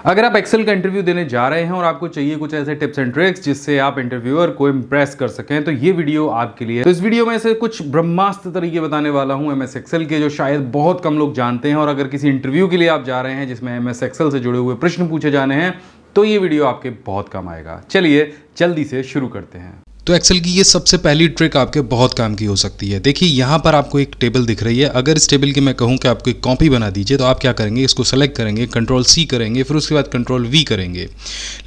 अगर आप एक्सेल का इंटरव्यू देने जा रहे हैं और आपको चाहिए कुछ ऐसे टिप्स एंड ट्रिक्स जिससे आप इंटरव्यूअर को इम्प्रेस कर सकें तो ये वीडियो आपके लिए। तो इस वीडियो में से कुछ ब्रह्मास्त्र तरीके बताने वाला हूं एमएस एक्सेल के, जो शायद बहुत कम लोग जानते हैं। और अगर किसी इंटरव्यू के लिए आप जा रहे हैं जिसमें एमएस एक्सेल से जुड़े हुए प्रश्न पूछे जाने हैं तो ये वीडियो आपके बहुत काम आएगा। चलिए जल्दी से शुरू करते हैं। तो एक्सेल की ये सबसे पहली ट्रिक आपके बहुत काम की हो सकती है। देखिए यहाँ पर आपको एक टेबल दिख रही है। अगर इस टेबल की मैं कहूँ कि आपको एक कॉपी बना दीजिए तो आप क्या करेंगे, इसको सेलेक्ट करेंगे, कंट्रोल सी करेंगे, फिर उसके बाद कंट्रोल वी करेंगे।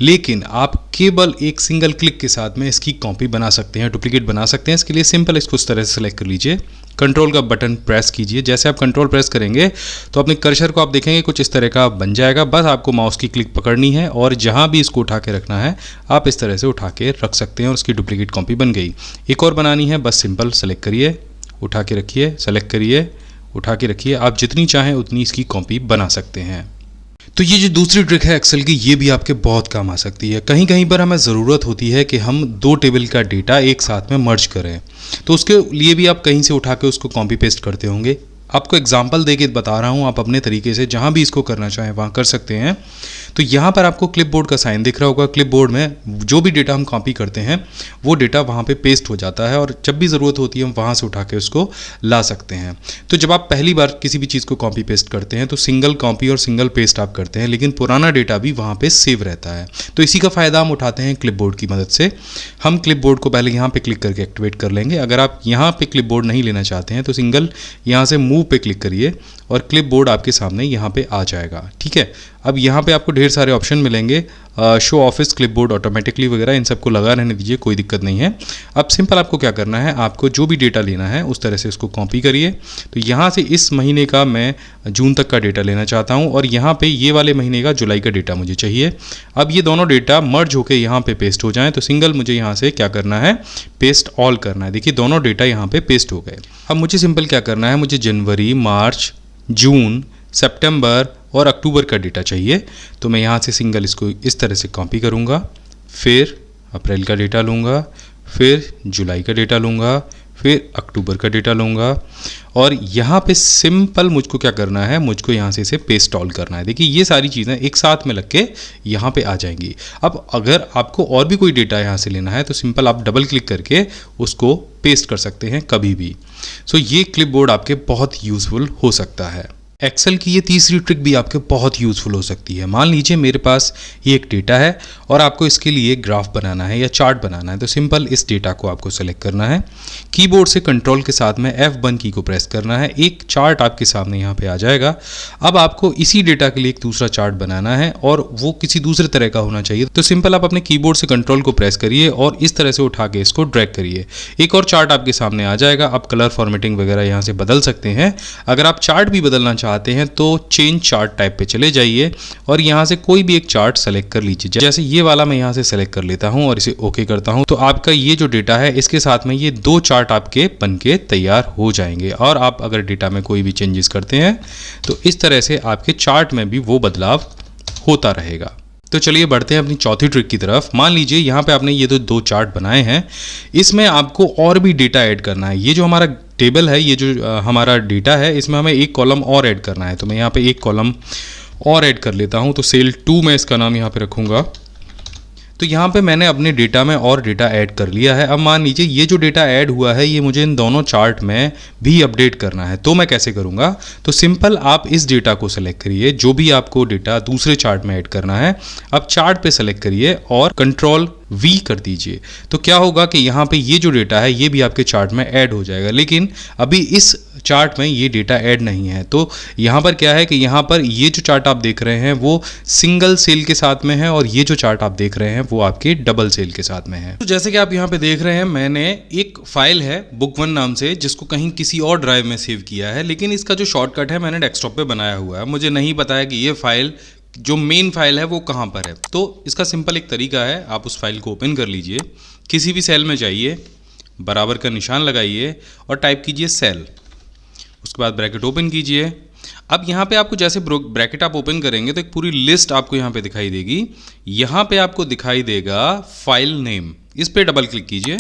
लेकिन आप केवल एक सिंगल क्लिक के साथ में इसकी कॉपी बना सकते हैं, डुप्लीकेट बना सकते हैं। इसके लिए सिंपल इसको इस तरह से सेलेक्ट कर लीजिए, कंट्रोल का बटन प्रेस कीजिए। जैसे आप कंट्रोल प्रेस करेंगे तो अपने कर्सर को आप देखेंगे कुछ इस तरह का बन जाएगा। बस आपको माउस की क्लिक पकड़नी है और जहां भी इसको उठा के रखना है आप इस तरह से उठा के रख सकते हैं और उसकी डुप्लीकेट कॉपी बन गई। एक और बनानी है, बस सिंपल सेलेक्ट करिए, उठा के रखिए, सेलेक्ट करिए, उठा के रखिए। आप जितनी चाहें उतनी इसकी कॉपी बना सकते हैं। तो ये जो दूसरी ट्रिक है एक्सेल की, ये भी आपके बहुत काम आ सकती है। कहीं कहीं पर हमें ज़रूरत होती है कि हम दो टेबल का डेटा एक साथ में मर्ज करें, तो उसके लिए भी आप कहीं से उठा के उसको कॉपी पेस्ट करते होंगे। आपको एग्जांपल देके बता रहा हूँ, आप अपने तरीके से जहाँ भी इसको करना चाहें वहाँ कर सकते हैं। तो यहाँ पर आपको क्लिपबोर्ड का साइन दिख रहा होगा। क्लिपबोर्ड में जो भी डेटा हम कॉपी करते हैं वो डेटा वहाँ पे पेस्ट हो जाता है और जब भी ज़रूरत होती है हम वहाँ से उठा के उसको ला सकते हैं। तो जब आप पहली बार किसी भी चीज़ को कॉपी पेस्ट करते हैं तो सिंगल कॉपी और सिंगल पेस्ट आप करते हैं, लेकिन पुराना डेटा भी वहाँ पर सेव रहता है। तो इसी का फ़ायदा हम उठाते हैं क्लिपबोर्ड की मदद से। हम क्लिपबोर्ड को पहले यहाँ पर क्लिक करके एक्टिवेट कर लेंगे। अगर आप यहाँ पर क्लिपबोर्ड नहीं लेना चाहते हैं तो सिंगल यहाँ से मूव पे क्लिक करिए और क्लिपबोर्ड आपके सामने यहाँ पे आ जाएगा। ठीक है, अब यहाँ पे आपको ढेर सारे ऑप्शन मिलेंगे, शो ऑफिस क्लिपबोर्ड ऑटोमेटिकली वगैरह, इन सबको लगा रहने दीजिए, कोई दिक्कत नहीं है। अब सिंपल आपको क्या करना है, आपको जो भी डेटा लेना है उस तरह से इसको कॉपी करिए। तो यहाँ से इस महीने का मैं जून तक का डेटा लेना चाहता हूँ और यहाँ पे ये वाले महीने का जुलाई का डेटा मुझे चाहिए। अब ये दोनों डेटा मर्ज होकर यहाँ पे पेस्ट हो जाएँ तो सिंगल मुझे यहाँ से क्या करना है, पेस्ट ऑल करना है। देखिए दोनों डेटा यहाँ पे पेस्ट हो गए। अब मुझे सिंपल क्या करना है, मुझे जनवरी, मार्च, जून, सितंबर और अक्टूबर का डेटा चाहिए। तो मैं यहाँ से सिंगल इसको इस तरह से कॉपी करूँगा, फिर अप्रैल का डेटा लूँगा, फिर जुलाई का डेटा लूँगा, फिर अक्टूबर का डेटा लूँगा और यहाँ पे सिंपल मुझको क्या करना है, मुझको यहाँ से इसे पेस्ट ऑल करना है। देखिए ये सारी चीज़ें एक साथ में लग के यहाँ पे आ जाएंगी। अब अगर आपको और भी कोई डेटा यहाँ से लेना है तो सिंपल आप डबल क्लिक करके उसको पेस्ट कर सकते हैं कभी भी। सो ये क्लिपबोर्ड आपके बहुत यूज़फुल हो सकता है। एक्सेल की ये तीसरी ट्रिक भी आपके बहुत यूज़फुल हो सकती है। मान लीजिए मेरे पास ये एक डेटा है और आपको इसके लिए ग्राफ बनाना है या चार्ट बनाना है। तो सिंपल इस डेटा को आपको सेलेक्ट करना है, कीबोर्ड से कंट्रोल के साथ में F1 की को प्रेस करना है। एक चार्ट आपके सामने यहाँ पे आ जाएगा। अब आपको इसी डेटा के लिए एक दूसरा चार्ट बनाना है और वो किसी दूसरे तरह का होना चाहिए। तो सिंपल आप अपने कीबोर्ड से कंट्रोल को प्रेस करिए और इस तरह से उठा के इसको ड्रैग करिए। एक और चार्ट आपके सामने आ जाएगा। आप कलर फॉर्मेटिंग वगैरह यहाँ से बदल सकते हैं। अगर आप चार्ट भी बदलना चाहते हैं तो चेंज चार्ट टाइप पे चले जाइए और यहाँ से कोई भी एक चार्ट सेलेक्ट कर लीजिए। जैसे ये वाला मैं यहाँ से सेलेक्ट कर लेता हूँ और इसे ओके करता हूँ। तो आपका ये जो डेटा है इसके साथ में ये दो चार्ट आपके बनके तैयार हो जाएंगे। और आप अगर डेटा में कोई भी चेंजेस करते हैं तो इस तरह से आपके चार्ट में भी वो बदलाव होता रहेगा। तो चलिए बढ़ते हैं अपनी चौथी ट्रिक की तरफ। मान लीजिए यहाँ पे आपने ये दो चार्ट बनाए हैं, इसमें आपको और भी डेटा ऐड करना है। ये जो हमारा टेबल है, ये जो हमारा डेटा है, इसमें हमें एक कॉलम और ऐड करना है। तो मैं यहाँ पे एक कॉलम और ऐड कर लेता हूँ। तो सेल 2 में इसका नाम यहाँ पे रखूँगा। तो यहाँ पे मैंने अपने डेटा में और डेटा ऐड कर लिया है। अब मान लीजिए ये जो डेटा ऐड हुआ है ये मुझे इन दोनों चार्ट में भी अपडेट करना है। तो मैं कैसे करूँगा, तो सिंपल आप इस डेटा को सेलेक्ट करिए, जो भी आपको डेटा दूसरे चार्ट में ऐड करना है। अब चार्ट पे सेलेक्ट करिए और कंट्रोल V कर दीजिए। तो क्या होगा कि यहाँ पे ये जो डेटा है ये भी आपके चार्ट में ऐड हो जाएगा, लेकिन अभी इस चार्ट में ये डेटा ऐड नहीं है। तो यहाँ पर क्या है कि यहाँ पर ये जो चार्ट आप देख रहे हैं वो सिंगल सेल के साथ में है और ये जो चार्ट आप देख रहे हैं वो आपके डबल सेल के साथ में है। तो जैसे कि आप यहाँ पे देख रहे हैं, मैंने एक फाइल है book1 नाम से, जिसको कहीं किसी और ड्राइव में सेव किया है, लेकिन इसका जो शॉर्टकट है मैंने डेस्कटॉप पे बनाया हुआ है। मुझे नहीं पता है कि ये फाइल जो मेन फाइल है वो कहाँ पर है। तो इसका सिंपल एक तरीका है, आप उस फाइल को ओपन कर लीजिए, किसी भी सेल में जाइए, बराबर का निशान लगाइए और टाइप कीजिए सेल, उसके बाद ब्रैकेट ओपन कीजिए। अब यहाँ पे आपको जैसे ब्रैकेट आप ओपन करेंगे तो एक पूरी लिस्ट आपको यहाँ पे दिखाई देगी। यहाँ पे आपको दिखाई देगा फाइल नेम, इस पर डबल क्लिक कीजिए।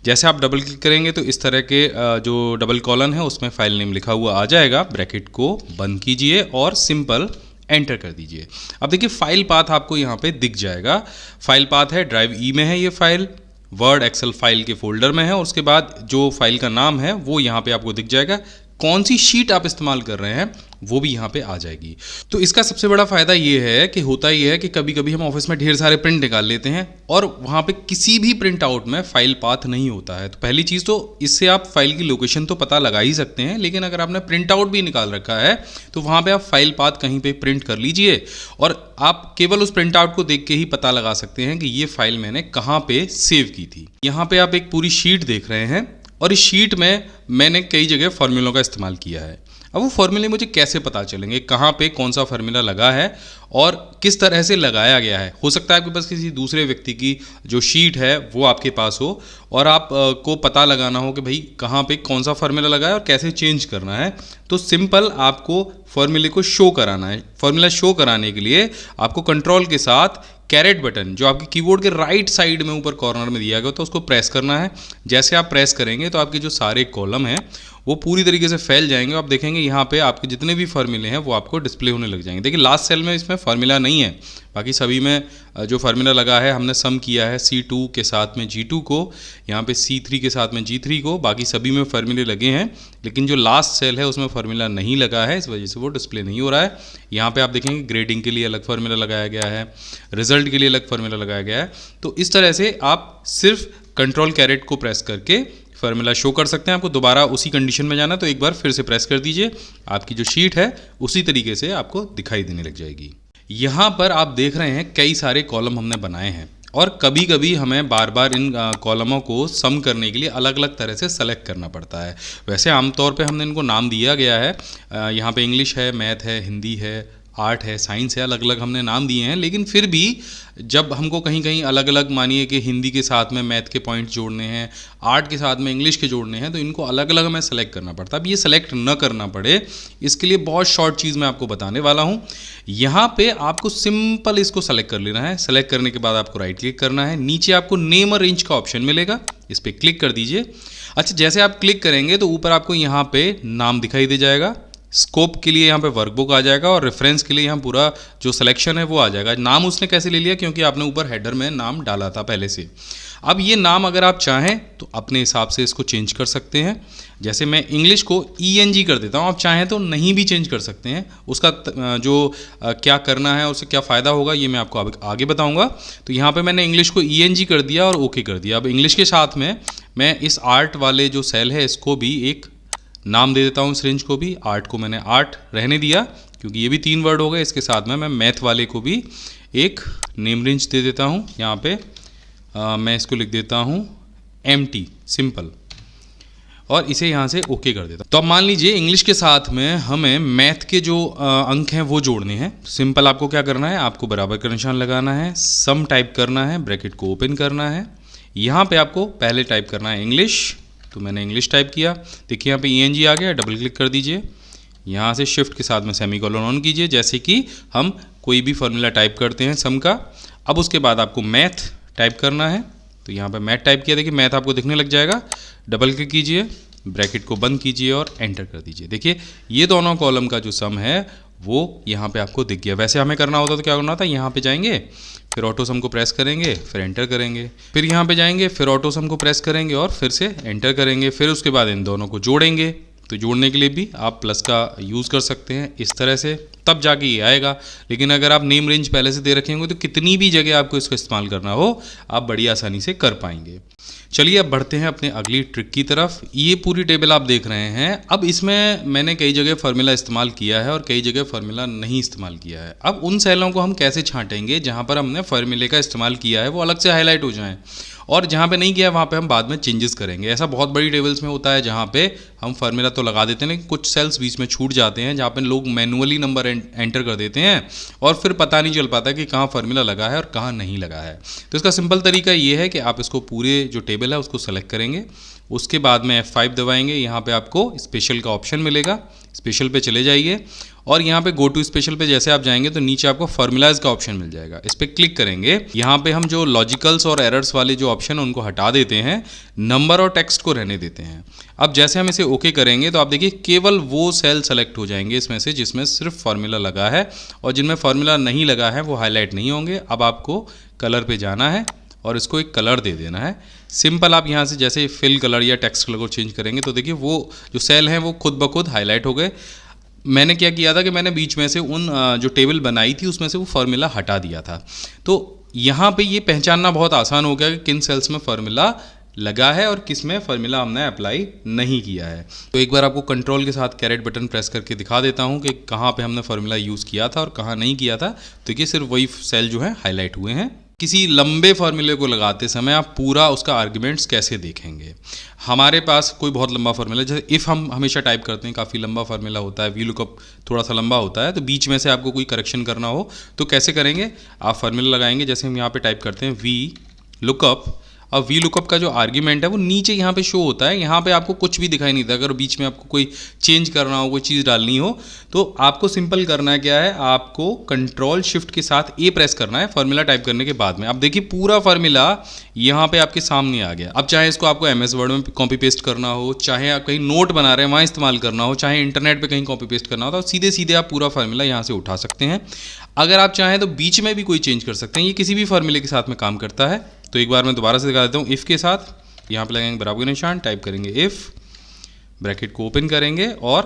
जैसे आप डबल क्लिक करेंगे तो इस तरह के जो डबल कॉलन है उसमें फाइल नेम लिखा हुआ आ जाएगा। ब्रैकेट को बंद कीजिए और सिंपल एंटर कर दीजिए। अब देखिए फाइल पाथ आपको यहाँ पे दिख जाएगा। फाइल पाथ है ड्राइव ई में है, ये फाइल वर्ड एक्सेल फाइल के फोल्डर में है, और उसके बाद जो फाइल का नाम है वो यहाँ पे आपको दिख जाएगा। कौन सी शीट आप इस्तेमाल कर रहे हैं वो भी यहाँ पे आ जाएगी। तो इसका सबसे बड़ा फ़ायदा ये है कि होता ये है कि कभी कभी हम ऑफिस में ढेर सारे प्रिंट निकाल लेते हैं और वहाँ पे किसी भी प्रिंट आउट में फाइल पाथ नहीं होता है। तो पहली चीज़ तो इससे आप फाइल की लोकेशन तो पता लगा ही सकते हैं, लेकिन अगर आपने प्रिंट आउट भी निकाल रखा है तो वहाँ पे आप फाइल पाथ कहीं पे प्रिंट कर लीजिए और आप केवल उस प्रिंट आउट को देख के ही पता लगा सकते हैं कि ये फाइल मैंने कहाँ पे सेव की थी। यहाँ पे आप एक पूरी शीट देख रहे हैं और इस शीट में मैंने कई जगह फार्मूलों का इस्तेमाल किया है। अब वो फार्मूले मुझे कैसे पता चलेंगे, कहाँ पे कौन सा फार्मूला लगा है और किस तरह से लगाया गया है। हो सकता है आपके पास किसी दूसरे व्यक्ति की जो शीट है वो आपके पास हो और आप को पता लगाना हो कि भाई कहाँ पे कौन सा फार्मूला लगा है और कैसे चेंज करना है। तो सिंपल आपको फार्मूले को शो कराना है। फार्मूला शो कराने के लिए आपको कंट्रोल के साथ कैरेट बटन जो आपके कीबोर्ड के राइट साइड में ऊपर कॉर्नर में दिया गया तो उसको प्रेस करना है। जैसे आप प्रेस करेंगे तो आपके जो सारे कॉलम हैं वो पूरी तरीके से फैल जाएंगे। आप देखेंगे यहाँ पे आपके जितने भी फार्मूले हैं वो आपको डिस्प्ले होने लग जाएंगे। देखिए लास्ट सेल में इसमें फार्मूला नहीं है, बाकी सभी में जो फार्मूला लगा है हमने सम किया है C2 के साथ में G2 को, यहाँ पे C3 के साथ में G3 को, बाकी सभी में फार्मूले लगे हैं, लेकिन जो लास्ट सेल है उसमें फार्मूला नहीं लगा है, इस वजह से वो डिस्प्ले नहीं हो रहा है। यहाँ पे आप देखेंगे ग्रेडिंग के लिए अलग फार्मूला लगाया गया है, रिजल्ट के लिए अलग फार्मूला लगाया गया है। तो इस तरह से आप सिर्फ कंट्रोल कैरेट को प्रेस करके फार्मूला शो कर सकते हैं। आपको दोबारा उसी कंडीशन में जाना तो एक बार फिर से प्रेस कर दीजिए, आपकी जो शीट है उसी तरीके से आपको दिखाई देने लग जाएगी। यहाँ पर आप देख रहे हैं कई सारे कॉलम हमने बनाए हैं और कभी कभी हमें बार बार इन कॉलमों को सम करने के लिए अलग अलग तरह से सेलेक्ट करना पड़ता है। वैसे आमतौर पे हमने इनको नाम दिया गया है, यहाँ पे इंग्लिश है, मैथ है, हिंदी है, आर्ट है, साइंस है, अलग अलग हमने नाम दिए हैं। लेकिन फिर भी जब हमको कहीं कहीं अलग अलग, मानिए कि हिंदी के साथ में मैथ के पॉइंट्स जोड़ने हैं, आर्ट के साथ में इंग्लिश के जोड़ने हैं, तो इनको अलग अलग हमें सेलेक्ट करना पड़ता है। अब ये सेलेक्ट न करना पड़े इसके लिए बहुत शॉर्ट चीज़ मैं आपको बताने वाला हूँ। यहाँ पे आपको सिंपल इसको सेलेक्ट कर लेना है। सेलेक्ट करने के बाद आपको राइट क्लिक करना है, नीचे आपको नेम और रेंज का ऑप्शन मिलेगा, इस पर क्लिक कर दीजिए। अच्छा, जैसे आप क्लिक करेंगे तो ऊपर आपको यहाँ पे नाम दिखाई दे जाएगा, स्कोप के लिए यहाँ पे वर्कबुक आ जाएगा और रेफरेंस के लिए यहाँ पूरा जो सिलेक्शन है वो आ जाएगा। नाम उसने कैसे ले लिया, क्योंकि आपने ऊपर हेडर में नाम डाला था पहले से। अब ये नाम अगर आप चाहें तो अपने हिसाब से इसको चेंज कर सकते हैं। जैसे मैं इंग्लिश को ENG कर देता हूँ, आप चाहें तो नहीं भी चेंज कर सकते हैं। उसका जो क्या करना है, उससे क्या फ़ायदा होगा ये मैं आपको आगे बताऊँगा। तो यहाँ पर मैंने इंग्लिश को ENG कर दिया और ओके कर दिया। अब इंग्लिश के साथ में मैं इस आर्ट वाले जो सेल है इसको भी एक नाम दे देता हूँ। इस रेंज को भी, आर्ट को मैंने आर्ट रहने दिया क्योंकि ये भी 3 वर्ड हो गए। इसके साथ में मैं मैथ वाले को भी एक नेम रेंज दे देता हूँ। यहाँ पे मैं इसको लिख देता हूँ MT सिंपल और इसे यहाँ से ओके कर देता हूँ। तो अब मान लीजिए इंग्लिश के साथ में हमें मैथ के जो अंक हैं वो जोड़ने हैं। सिंपल आपको क्या करना है, आपको बराबर का निशान लगाना है, सम टाइप करना है, ब्रैकेट को ओपन करना है। यहाँ पे आपको पहले टाइप करना है इंग्लिश, तो मैंने इंग्लिश टाइप किया। देखिए यहाँ पे ENG आ गया, डबल क्लिक कर दीजिए। यहाँ से शिफ्ट के साथ में सेमीकोलन ऑन कीजिए, जैसे कि हम कोई भी फॉर्मूला टाइप करते हैं सम का। अब उसके बाद आपको मैथ टाइप करना है, तो यहाँ पे मैथ टाइप किया। देखिए मैथ आपको दिखने लग जाएगा, डबल क्लिक कीजिए, ब्रैकेट को बंद कीजिए और एंटर कर दीजिए। देखिए ये दोनों कॉलम का जो सम है वो यहाँ पे आपको दिख गया। वैसे हमें करना होता तो क्या करना होता, यहाँ पे जाएंगे, फिर ऑटो सम को प्रेस करेंगे, फिर एंटर करेंगे, फिर यहाँ पे जाएंगे, फिर ऑटो सम को प्रेस करेंगे और फिर से एंटर करेंगे, फिर उसके बाद इन दोनों को जोड़ेंगे। तो जोड़ने के लिए भी आप प्लस का यूज़ कर सकते हैं इस तरह से, तब जाके ये आएगा। लेकिन अगर आप नेम रेंज पहले से दे रखे होंगे तो कितनी भी जगह आपको इसको इस्तेमाल करना हो आप बड़ी आसानी से कर पाएंगे। चलिए अब बढ़ते हैं अपने अगली ट्रिक की तरफ। ये पूरी टेबल आप देख रहे हैं। अब इसमें मैंने कई जगह फार्मूला इस्तेमाल किया है और कई जगह फार्मूला नहीं इस्तेमाल किया है। अब उन सेलों को हम कैसे छांटेंगे जहाँ पर हमने फार्मूले का इस्तेमाल किया है वो अलग से हाईलाइट हो जाएं, और जहाँ पे नहीं किया वहाँ पे हम बाद में चेंजेस करेंगे। ऐसा बहुत बड़ी टेबल्स में होता है जहाँ पे हम फार्मूला तो लगा देते हैं लेकिन कुछ सेल्स बीच में छूट जाते हैं जहाँ पे लोग मैनुअली नंबर एंटर कर देते हैं और फिर पता नहीं चल पाता कि कहाँ फार्मूला लगा है और कहाँ नहीं लगा है। तो इसका सिंपल तरीका ये है कि आप इसको पूरे जो टेबल है उसको सेलेक्ट करेंगे, उसके बाद में F5 दबाएंगे। यहाँ पे आपको स्पेशल का ऑप्शन मिलेगा, स्पेशल पे चले जाइए और यहाँ पे गो टू स्पेशल पे जैसे आप जाएंगे तो नीचे आपको फॉर्मूलाज का ऑप्शन मिल जाएगा, इस पर क्लिक करेंगे। यहाँ पे हम जो लॉजिकल्स और एरर्स वाले जो ऑप्शन उनको हटा देते हैं, नंबर और टेक्स्ट को रहने देते हैं। अब जैसे हम इसे ओके करेंगे तो आप देखिए केवल वो सेल सेलेक्ट हो जाएंगे इसमें से जिसमें सिर्फ फार्मूला लगा है, और जिनमें फार्मूला नहीं लगा है वो हाईलाइट नहीं होंगे। अब आपको कलर पे जाना है और इसको एक कलर दे देना है सिंपल। आप यहाँ से जैसे फिल कलर या टेक्स्ट कलर को चेंज करेंगे तो देखिए वो जो सेल हैं वो खुद ब खुद हाईलाइट हो गए। मैंने क्या किया था कि मैंने बीच में से उन जो टेबल बनाई थी उसमें से वो फार्मूला हटा दिया था। तो यहाँ पे ये पहचानना बहुत आसान हो गया कि किन सेल्स में फार्मूला लगा है और किस में फार्मूला हमने अप्लाई नहीं किया है। तो एक बार आपको कंट्रोल के साथ कैरेट बटन प्रेस करके दिखा देता हूँ कि कहाँ पे हमने फार्मूला यूज़ किया था और कहाँ नहीं किया था। तो ये सिर्फ वही सेल जो है हाईलाइट हुए हैं। किसी लंबे फार्मूले को लगाते समय आप पूरा उसका आर्ग्यूमेंट्स कैसे देखेंगे। हमारे पास कोई बहुत लंबा फार्मूला, जैसे इफ़ हम हमेशा टाइप करते हैं काफ़ी लंबा फार्मूला होता है, वी लुकअप थोड़ा सा लंबा होता है, तो बीच में से आपको कोई करेक्शन करना हो तो कैसे करेंगे। आप फार्मूला लगाएंगे, जैसे हम यहाँ पे टाइप करते हैं वी लुकअप। अब वी लुकअप का जो आर्ग्यूमेंट है वो नीचे यहाँ पे शो होता है, यहाँ पे आपको कुछ भी दिखाई नहीं देता। अगर बीच में आपको कोई चेंज करना हो, कोई चीज़ डालनी हो, तो आपको सिंपल करना है क्या है, आपको कंट्रोल शिफ्ट के साथ ए प्रेस करना है फार्मूला टाइप करने के बाद में। अब देखिए पूरा फार्मूला यहाँ पे आपके सामने आ गया। अब चाहे इसको आपको MS वर्ड में कॉपी पेस्ट करना हो, चाहे आप कहीं नोट बना रहे हैं वहाँ इस्तेमाल करना हो, चाहे इंटरनेट पर कहीं कॉपी पेस्ट करना हो, तो सीधे सीधे आप पूरा फार्मूला यहाँ से उठा सकते हैं। अगर आप चाहें तो बीच में भी कोई चेंज कर सकते हैं, ये किसी भी फार्मूले के साथ में काम करता है। तो एक बार मैं दोबारा से दिखा देता हूँ। इफ़ के साथ यहाँ पे लगाएंगे बराबर का निशान, टाइप करेंगे इफ़, ब्रैकेट को ओपन करेंगे और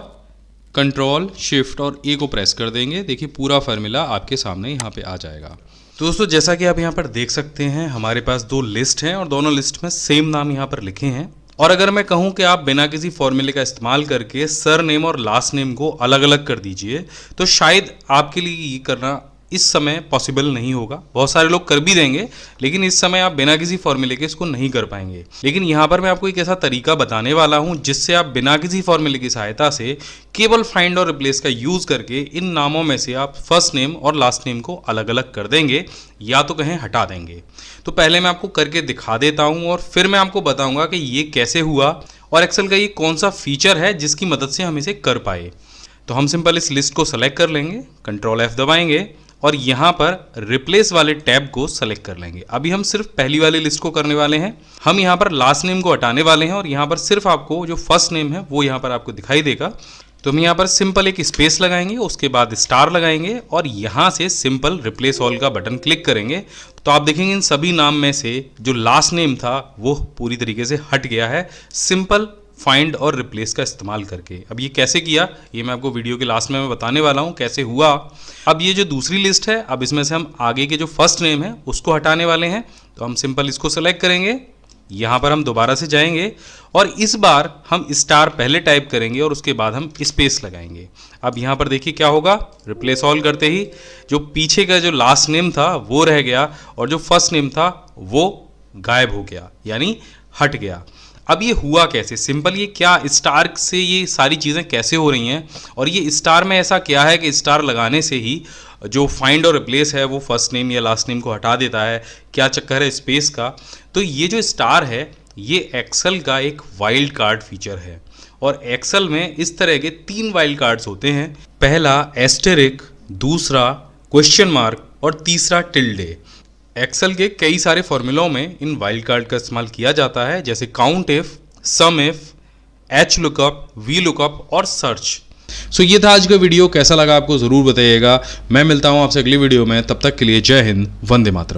कंट्रोल शिफ्ट और ए को प्रेस कर देंगे। देखिए पूरा फार्मूला आपके सामने यहाँ पे आ जाएगा। तो दोस्तों जैसा कि आप यहाँ पर देख सकते हैं हमारे पास दो लिस्ट हैं और दोनों लिस्ट में सेम नाम यहाँ पर लिखे हैं। और अगर मैं कहूँ कि आप बिना किसी फॉर्मूले का इस्तेमाल करके सर नेम और लास्ट नेम को अलग अलग कर दीजिए, तो शायद आपके लिए ये करना इस समय पॉसिबल नहीं होगा। बहुत सारे लोग कर भी देंगे, लेकिन इस समय आप बिना किसी फॉर्मूले के इसको नहीं कर पाएंगे। लेकिन यहाँ पर मैं आपको एक ऐसा तरीका बताने वाला हूँ जिससे आप बिना किसी फॉर्मूले की सहायता से केवल फाइंड और रिप्लेस का यूज़ करके इन नामों में से आप फर्स्ट नेम और लास्ट नेम को अलग अलग कर देंगे या तो कहें हटा देंगे। तो पहले मैं आपको करके दिखा देता हूँ और फिर मैं आपको बताऊँगा कि ये कैसे हुआ और एक्सेल का ये कौन सा फीचर है जिसकी मदद से हम इसे कर पाए। तो हम सिंपल इस लिस्ट को सेलेक्ट कर लेंगे, कंट्रोल F दबाएंगे और यहाँ पर रिप्लेस वाले टैब को सेलेक्ट कर लेंगे। अभी हम सिर्फ पहली वाली लिस्ट को करने वाले हैं। हम यहाँ पर लास्ट नेम को हटाने वाले हैं और यहाँ पर सिर्फ आपको जो फर्स्ट नेम है वो यहाँ पर आपको दिखाई देगा। तो हम यहाँ पर सिंपल एक स्पेस लगाएंगे, उसके बाद स्टार लगाएंगे और यहाँ से सिंपल रिप्लेस ऑल का बटन क्लिक करेंगे। तो आप देखेंगे इन सभी नाम में से जो लास्ट नेम था वो पूरी तरीके से हट गया है, सिंपल फाइंड और रिप्लेस का इस्तेमाल करके। अब ये कैसे किया ये मैं आपको वीडियो के लास्ट में बताने वाला हूँ कैसे हुआ। अब ये जो दूसरी लिस्ट है, अब इसमें से हम आगे के जो फर्स्ट नेम है उसको हटाने वाले हैं। तो हम सिंपल इसको सेलेक्ट करेंगे, यहाँ पर हम दोबारा से जाएंगे और इस बार हम स्टार पहले टाइप करेंगे और उसके बाद हम स्पेस लगाएंगे। अब यहाँ पर देखिए क्या होगा, रिप्लेस ऑल करते ही जो पीछे का जो लास्ट नेम था वो रह गया और जो फर्स्ट नेम था वो गायब हो गया, यानी हट गया। अब ये हुआ कैसे, सिंपल ये क्या स्टार से ये सारी चीज़ें कैसे हो रही हैं और ये स्टार में ऐसा क्या है कि स्टार लगाने से ही जो फाइंड और रिप्लेस है वो फर्स्ट नेम या लास्ट नेम को हटा देता है, क्या चक्कर है स्पेस का। तो ये जो स्टार है ये एक्सेल का एक वाइल्ड कार्ड फीचर है और एक्सेल में इस तरह के 3 वाइल्ड कार्ड्स होते हैं। पहला एस्टेरिक, दूसरा क्वेश्चन मार्क और तीसरा टिल्डे। एक्सेल के कई सारे फॉर्मूलों में इन वाइल्ड कार्ड का इस्तेमाल किया जाता है, जैसे count if, sum if, H lookup, V lookup और सर्च। सो ये था आज का वीडियो, कैसा लगा आपको ज़रूर बताइएगा। मैं मिलता हूँ आपसे अगली वीडियो में, तब तक के लिए जय हिंद, वंदे मातरम।